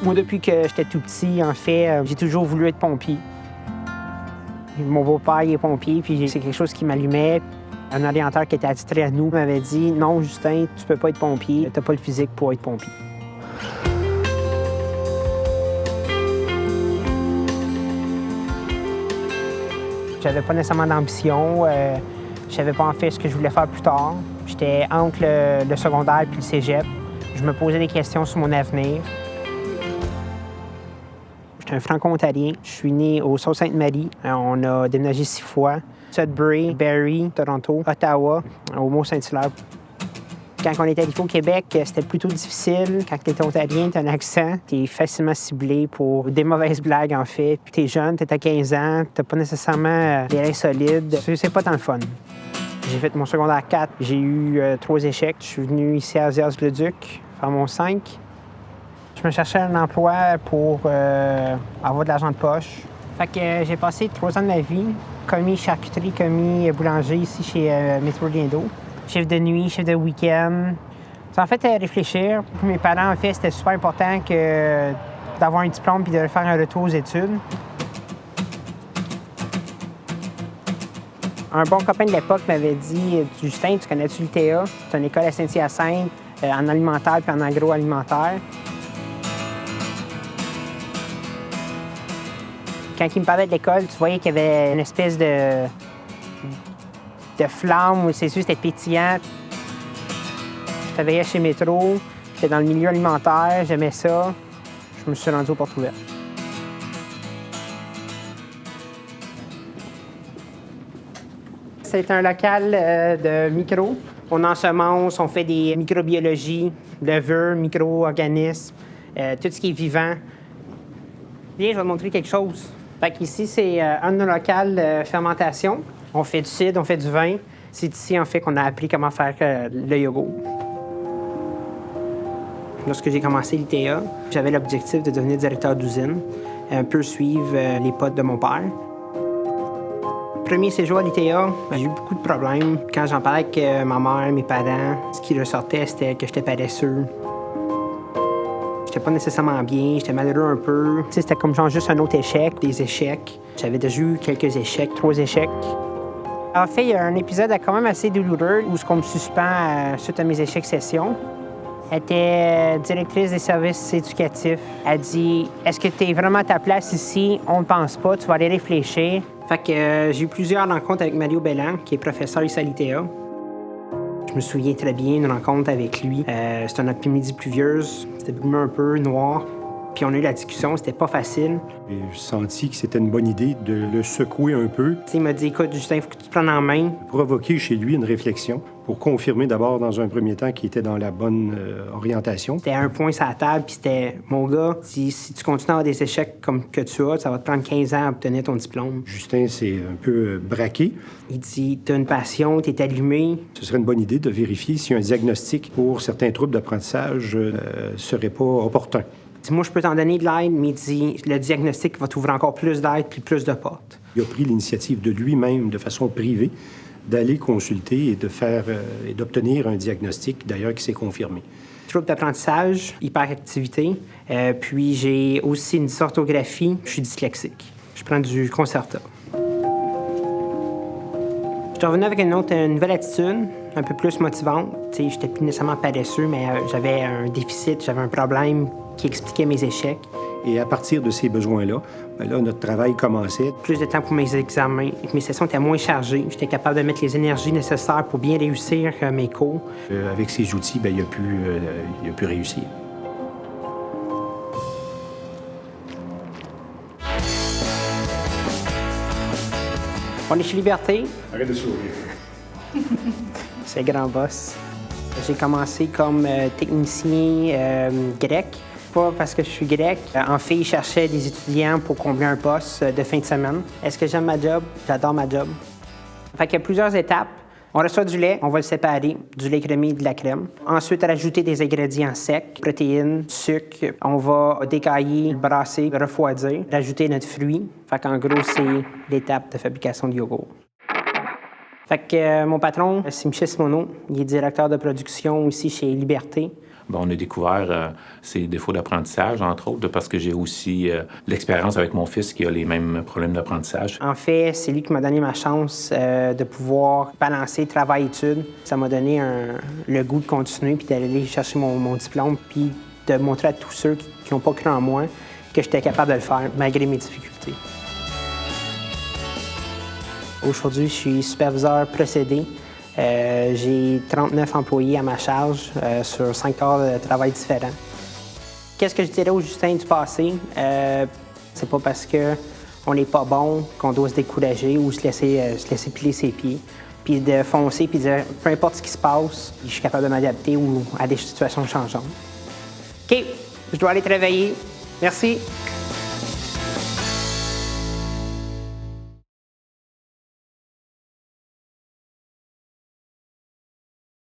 Moi, depuis que j'étais tout petit, en fait, j'ai toujours voulu être pompier. Mon beau-père, il est pompier, puis c'est quelque chose qui m'allumait. Un orienteur qui était attitré à nous m'avait dit « Non, Justin, tu peux pas être pompier, t'as pas le physique pour être pompier. » J'avais pas nécessairement d'ambition. Je savais pas en fait ce que je voulais faire plus tard. J'étais entre le secondaire puis le cégep. Je me posais des questions sur mon avenir. J'étais un franco-ontarien. Je suis né au Sault-Sainte-Marie. On a déménagé 6 fois. Sudbury, Barrie, Toronto, Ottawa, au Mont-Saint-Hilaire. Quand on est arrivé au Québec, c'était plutôt difficile. Quand tu es ontarien, tu as un accent, tu es facilement ciblé pour des mauvaises blagues, en fait. Puis tu es jeune, tu es à 15 ans, tu pas nécessairement des reins solides. C'est pas tant le fun. J'ai fait mon secondaire 4, j'ai eu 3 échecs. Je suis venu ici à Azaz-le-Duc faire mon 5. Je me cherchais un emploi pour avoir de l'argent de poche. Fait que j'ai passé 3 ans de ma vie, commis charcuterie, commis boulanger ici chez Métro Liendo. Chef de nuit, chef de week-end. Ça en fait réfléchir. Pour mes parents, en fait, c'était super important d'avoir un diplôme puis de faire un retour aux études. Un bon copain de l'époque m'avait dit « Justin, tu connais-tu l'UTA? C'est une école à Saint-Hyacinthe, en alimentaire puis en agroalimentaire. » Quand il me parlait de l'école, tu voyais qu'il y avait une espèce de flamme, où c'est sûr, c'était pétillant. Je travaillais chez Métro, j'étais dans le milieu alimentaire, j'aimais ça. Je me suis rendu aux portes ouvertes. C'est un local de micro. On ensemence, on fait des microbiologies, levures, micro-organismes, tout ce qui est vivant. Viens, je vais te montrer quelque chose. Fait qu'ici, c'est un de nos locales de fermentation. On fait du cidre, on fait du vin. C'est ici, en fait, qu'on a appris comment faire le yogourt. Lorsque j'ai commencé l'ITA, j'avais l'objectif de devenir directeur d'usine, un peu suivre les potes de mon père. Premier séjour à l'ITA, j'ai eu beaucoup de problèmes. Quand j'en parlais avec ma mère, mes parents, ce qui ressortait, c'était que j'étais paresseux. J'étais pas nécessairement bien, j'étais malheureux un peu. C'était comme genre juste un autre échec, des échecs. J'avais déjà eu quelques échecs, 3 échecs. En fait, il y a un épisode quand même assez douloureux où on me suspend suite à mes échecs session. Elle était directrice des services éducatifs. Elle dit « Est-ce que tu es vraiment à ta place ici? On ne pense pas, tu vas aller réfléchir. » Fait que j'ai eu plusieurs rencontres avec Mario Belland, qui est professeur ici à l'ITA. Je me souviens très bien d'une rencontre avec lui. C'était un après-midi pluvieuse, c'était brumeux un peu, noir. Puis on a eu la discussion, c'était pas facile. J'ai senti que c'était une bonne idée de le secouer un peu. Il m'a dit « Écoute, Justin, il faut que tu te prennes en main. » Provoquer chez lui une réflexion pour confirmer d'abord, dans un premier temps, qu'il était dans la bonne orientation. C'était un point sur la table, puis c'était « Mon gars, si tu continues à avoir des échecs comme que tu as, ça va te prendre 15 ans à obtenir ton diplôme. » Justin s'est un peu braqué. Il dit « T'as une passion, t'es allumé. » Ce serait une bonne idée de vérifier si un diagnostic pour certains troubles d'apprentissage serait pas opportun. Moi, je peux t'en donner de l'aide, mais il dit, le diagnostic va t'ouvrir encore plus d'aide puis plus de portes. Il a pris l'initiative de lui-même, de façon privée, d'aller consulter et et d'obtenir un diagnostic, d'ailleurs, qui s'est confirmé. Trouble d'apprentissage, hyperactivité, puis j'ai aussi une dysorthographie. Je suis dyslexique. Je prends du Concerta. Je suis revenu avec une nouvelle attitude, un peu plus motivante. Je n'étais plus nécessairement paresseux, mais j'avais un déficit, j'avais un problème qui expliquait mes échecs. Et à partir de ces besoins-là, là, notre travail commençait. Plus de temps pour mes examens. Mes sessions étaient moins chargées. J'étais capable de mettre les énergies nécessaires pour bien réussir mes cours. Avec ces outils, il a pu réussir. On est chez Liberté. Arrête de sourire. C'est le grand boss. J'ai commencé comme technicien grec. Pas parce que je suis grec. En fait, ils cherchaient des étudiants pour combler un poste de fin de semaine. Est-ce que j'aime ma job? J'adore ma job. Fait qu'il y a plusieurs étapes. On reçoit du lait, on va le séparer, du lait crémé et de la crème. Ensuite, rajouter des ingrédients secs, protéines, sucre. On va décailler, brasser, refroidir, rajouter notre fruit. Fait qu'en gros, c'est l'étape de fabrication de yogourt. Fait que mon patron, c'est Michel Simoneau. Il est directeur de production ici chez Liberté. Bon, on a découvert ses défauts d'apprentissage, entre autres, parce que j'ai aussi l'expérience avec mon fils qui a les mêmes problèmes d'apprentissage. En fait, c'est lui qui m'a donné ma chance de pouvoir balancer travail-études. Ça m'a donné le goût de continuer puis d'aller chercher mon diplôme puis de montrer à tous ceux qui n'ont pas cru en moi que j'étais capable de le faire malgré mes difficultés. Aujourd'hui, je suis superviseur procédé. J'ai 39 employés à ma charge sur 5 corps de travail différents. Qu'est-ce que je dirais au Justin du passé? C'est pas parce qu'on n'est pas bon qu'on doit se décourager ou se laisser piler ses pieds. Puis de foncer puis de dire, peu importe ce qui se passe, je suis capable de m'adapter à des situations changeantes. OK, je dois aller travailler. Merci.